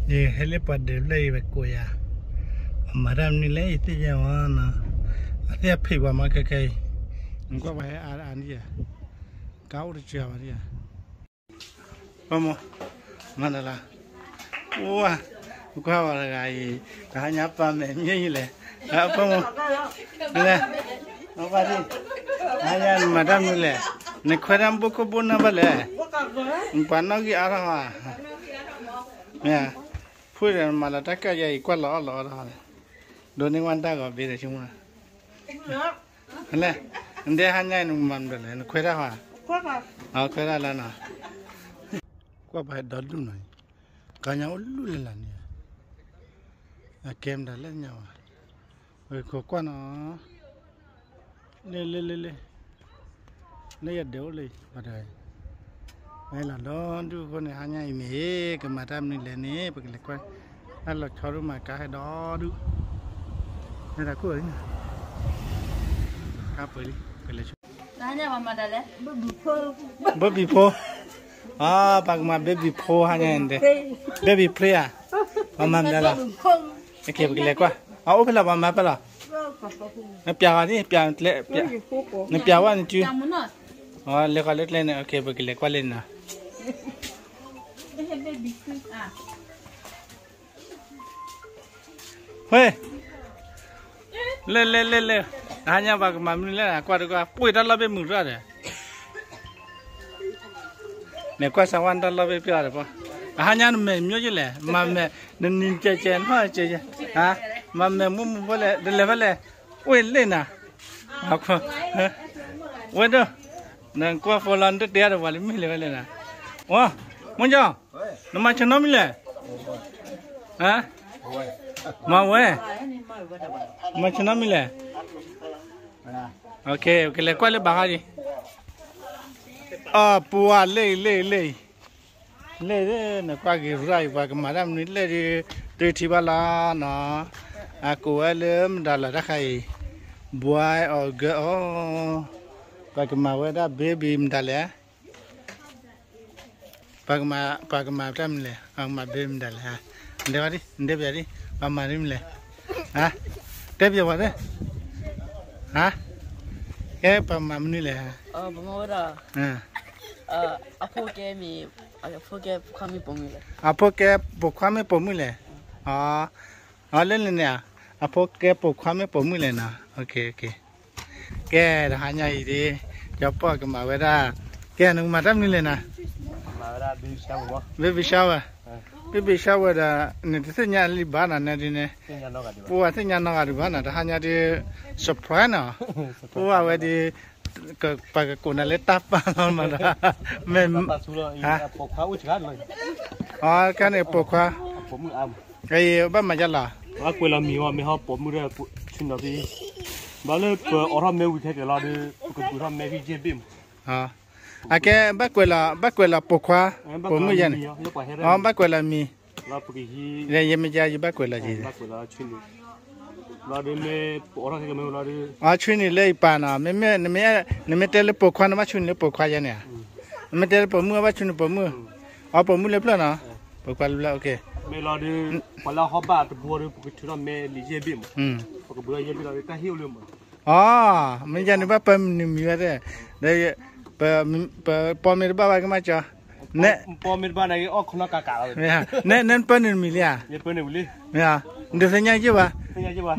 ये हेलीपैड ले बेकोया madam ni le ite jawana atia phiwa ma ke ke ngwa ba an dia ka u chia ba dia vamos mandala wa kwa ba ga yi ka nya pa me nyi le vamos le no ba di aya madam ni le ne khwaram bu ko bu na ba le pa na gi ara ha ya phui ra ma la ta ka ya yi kwa lo ra Doni wanta ko bere chuma. Hale, ande hanya nu mam dale, nu khwera ha. Khwera la na. Kwa ba dalu na. Kanya ulu le la ni. Kem da le nya wa. Oi ko kwa na. Le. Ne ya de ole ba dai. Mai la don du ko ne hanya ni ke madam ni le ni ba ke le kwa. Ala choru ma ka do du. Đây là cô ấy nè. Cáp với đi, cái này. Nanya mama dale, Baby po. Ah, bag ma baby po hanya ende. Baby play à? Mama dala. Okay, bagi lekwa. Ah, oh pela mama pela. Nak piawak ni, piawak lek, piawak. Nak piawak ni tu. Oh, lekwa lek ni. Okay, bagi lekwa len na. Hei. Le hanya bag mamni le kwa pui da labe mu ra de ne kwa sawan da labe pya de pa hanya me myo ji le ma me nin che ha che ha ma me mu bole de le bole oi le na akwa we do nan kwa folan de de wa le mi le bole na wa mon ja no ma chno mi le ha ma we ma chna mi le okay le kwa le baga ji puwa le na kwa gi rai ba ka madam ni le de thi ba la na a ko le da la da khai boy or girl ba ka ma we da baby mda le ba ka ma tam le ma baby mda le ha nde ba di ba ma rim le ha Tep je wat ha? Ke pa mam ni le ha? Bamora. Apo ke kwami pomi le. Apo ke po kwami pomi le. Le ne ya. Apo ke po kwami pomi le na. Okay. Ke da hanya ide. Ja pa ke ma we da. Ke nu ma tam ni le na. Ma da baby shower. Baby shower da ne tse nya li ba na ne di ne. Puwa tse nya no ga di ba na da hanya di surprise na. Puwa we di ka pa ka ko na le tap pa ma da. Me ha po kha u chga lo. Ka ne po kha. Po mu am. Ai ba ma ja la. Wa ko la mi wa me ha po mu re chin na bi. Ba le ko ora me u the ke la de ko ku ra me bi je bi. Ake bakwela pokwa pomu yan bakwela mi la pki hi le yeme ja yi bakwela ji bakwela chini la de me ora ke me la de chuni le pa na me tele pokwa na ma chuni le pokwa yan ya me tele pomu ba chuni pomu pomu le pla na pokwa le okay me la de pala ho ba de bo de pki thura me li je bi mo ko bo ye bi la ta hi le mo me jan ba pam ni mi wa de po mir ba ka ma cha ne po mir ba na ge o khona ka ne pen mi lia ye pen ni li ya de se nya ji ba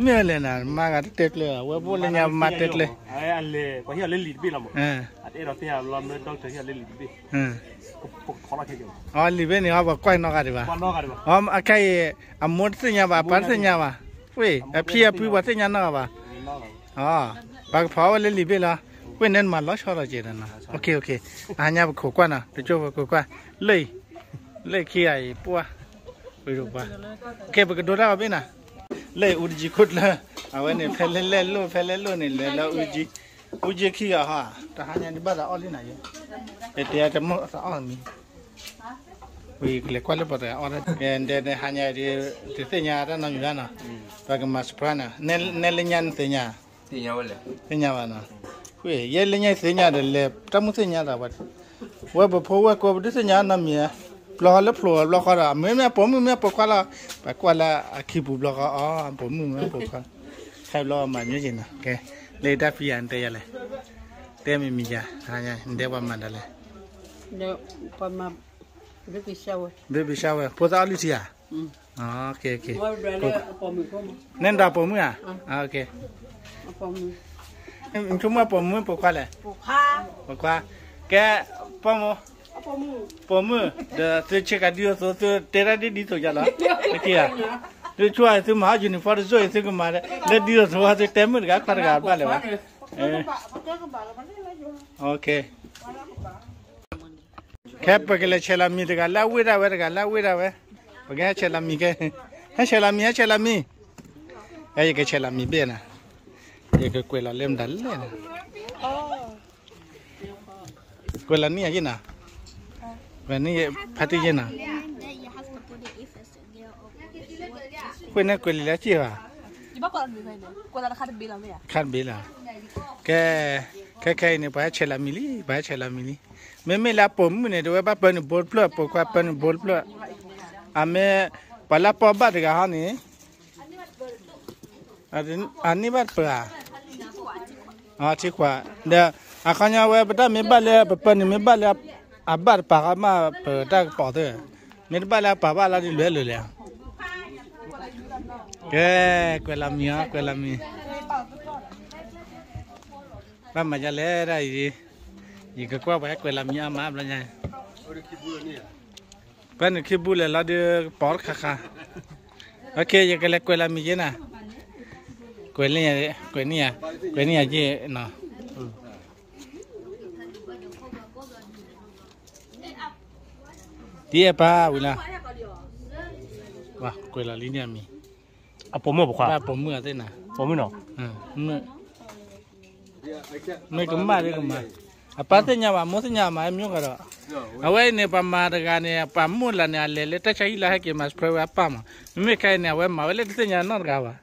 me le na ma ga tet le wa bo le nya ma tet le ai alle ko hi le li bi la mo at e ro te ya lo me doctor hi le li bi ko khona ke jo li be ni ba kwai no ga di ba a kai a mo se nya ba pa se nya ba we a phi ba se nya na ba ba pha wa le li be la we nen ma lo cho ra je na okay anya ba kho kwa na de cho ba kho kwa le khi ai pua we ro ba okay ba do ra ba na le uji khut la a we ne phele lo ne le la uji khi ya ha ta hanya ni ba da oli na ye te ya ta mo sa on mi we le kwa le ba da ora de hanya de te nya da na yu na ba ga ma sprana ne le nyan te nya ba na we ye le nya se nya de le ta mu se nya da ba wa ba pho wa ko de se nya na mi รอแล้วโผล่รอก็ไม่แม่ผมมือแม่ปกว่าละปกว่าละขี้บุบรอก็อ๋อผมมือแม่ปกว่าใครรอมาเยอะจริงนะแกเลยได้พี่อันเตยอะไรเตยไม่มีจ้ะฮะเนี่ยเดี๋ยวว่ามันอะไรเดี๋ยวพอมาเบบี้ชาวเบบี้ชาวพูดอะไรสิอ่ะอ๋อโอเคโอเคนั่นดาผมมืออ่ะโอเคชุ่มว่าผมมือปกว่าเลยปกว่าแกผมมือเดี๋ยวจะเช็คกันดีสุดเตะได้ดีสุดจ้ะล่ะโอเคอ่ะดูช่วยซื้อมาอยู่ในฟอร์ดช่วยซื้อกันมาเลยดีสุดว่าจะเต็มมือกันขนาดกันเลยวะโอเคแค่ไปกันเลยเชลามีเด็กแล้ววิ่งได้เว้ยแล้ววิ่งได้เว้ยไปกันเชลามีแกให้เชลามีไอ้ยังเชลามีเบี้ยนะยังก็กวยละเล่มดันเลยนะกวยละนี่ยังนะวันนี้พัดยังนะกวยนั่นกวยละจีว่ะขัดเบลล่ะแค่เนี่ยไปเชลามิลีไม่ละผมเนี่ยดูว่าเป็นบอลเพลย์ปกว่าเป็นบอลเพลย์อาเมปลาปอบัดกันฮะนี่อันนี้บัดเปล่าที่ขวาเดี๋ยวอาคารยาวไปได้ไม่บัดเลยเป็นไม่บัดเลยอาบัดปากมาเปิดได้ปอดเลยไม่บัดเลยปากบัดแล้วดิเหลือเลยแกกวลามีบ้านมาจะเล่ได้ยี่ก็กว่าไปกวลามีมาแล้วไงเป็นคิบุเลยแล้วเดี๋ยวปอดค่ะโอเคยังก็เล็กกวลามีเยอะนะกวนี่เยอะเนาะที่ป้าวิลาว้ากวลาลีเนี่ยมีผมมือปกว่าผมมือเต้นนะผมมือเนาะมือไม่ก็มาเลยก็มาป้าเต้นยาวมั้งเต้นยาวมั้งมีก็รอเอาไว้เนี่ยป้ามาตะการเนี่ยป้ามูลเนี่ยเล่แต่ใช้ละให้เกี่ยมาสเปรย์ป้ามาไม่ใครเนี่ยไว้มาเล่เต้นยาวนอนกันวะ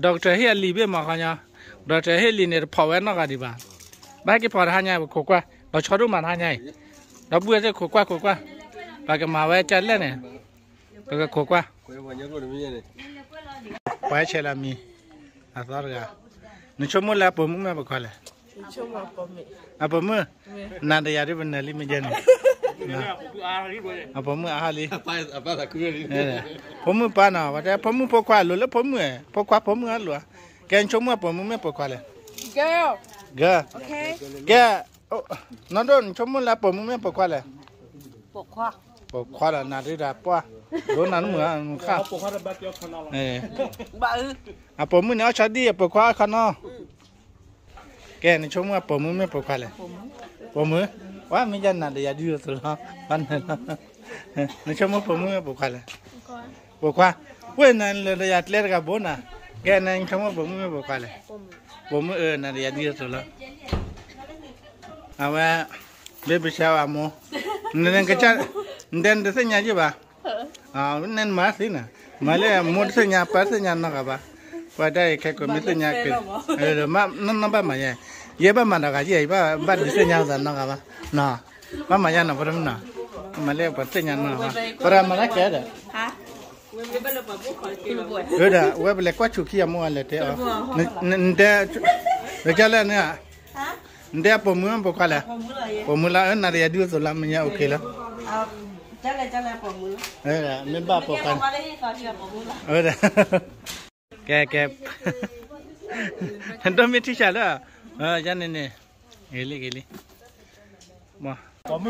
ด็อกเตอร์เฮลีเบมาขยะด็อกเตอร์เฮลีเนี่ยพอไว้นอกกันดีบ้างบ้านกี่พอหายไปขวาเราชอบดูมันหายเราเบื่อจะขวาบ้านก็มาไว้จัดเลยเนี่ยก็ขวาไปเชลามีอาสาร์กานึกชมมูลแล้วผมไม่บอกเลยผมมือนั่นเดียร์เป็นนาลีไม่เจนผมมืออาลีผมมือป้าหน่าว่าแต่ผมมือพกควายหลุดแล้วผมมือพกควายผมมือหลุดแกชมว่าผมมือไม่พกควายเลยแกนั่นโดนชมมือแล้วผมมือไม่พกควายเลยปกควายแล้วนาดีดาป้าโดนนั่นมือข้าวผมมือเนี่ยชาดีปกควายข้างนอกแกนี่ชมว่าผมมือไม่ปกควายเลยผมมือว่าไม่ยันนาเดียดีสุดฮะวันนั้นนี่ชมว่าผมมือไม่ปกควายเลยปกควายเว้ยนั่นเลยอยากเล่นกับบุญนะแกนั่นชมว่าผมมือไม่ปกควายเลยผมมือนาเดียดีสุดแล้วเอาไว้เบี้ยเช้าอาโมนั่นก็จะเดินเส้นยาจีบ่ะนั่นมาสินะมาเลยมุดเส้นยาปัดเส้นยาหนักบ่ะว่าได้แค่คนมีเส้นยาเกิดมานั่นบ้านมาใหญ่เย่บ้านมาหนักใหญ่บ้านเส้นยาสันหนักบ่ะน่ะบ้านมาใหญ่หนักพอดีน่ะมาเลยปัดเส้นยาหนักพอดีมาแล้วแก่เด้อเด้อเว็บเล็กกว่าชุกี้มัวเลยเด้อเด้อแค่แล้วเนี่ยเดี๋ยวผมมือปกอะไรผมมือละนาเดียดูสุดละมันยังโอเคแล้วจะเลยผมมือไม่บ้าปกกันแกฉันต้องมีที่ชาแล้วยันนี่เกลี่มาผม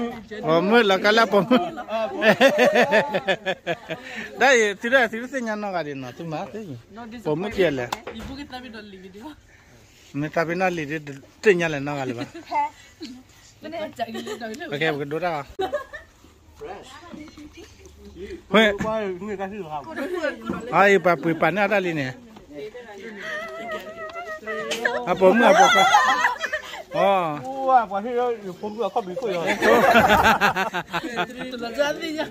มือแล้วก็แล้วผมได้ที่ได้ที่เส้นยันนอกอะไรเนาะที่มาสิผมมือเกี่ยวเลยไม่ทำเป็นอะไรดิเต้นยังไงน้องอะไรบ้างโอเคบุกดูได้ป่ะเฮ้ยไอ้ป้าปุยปันนี่อะไรเนี่ยผมเมื่อปกอ๋อว้าพอที่เราอยู่ผมเราเข้าไปคุยเลยตัวละจ้าดิจ้า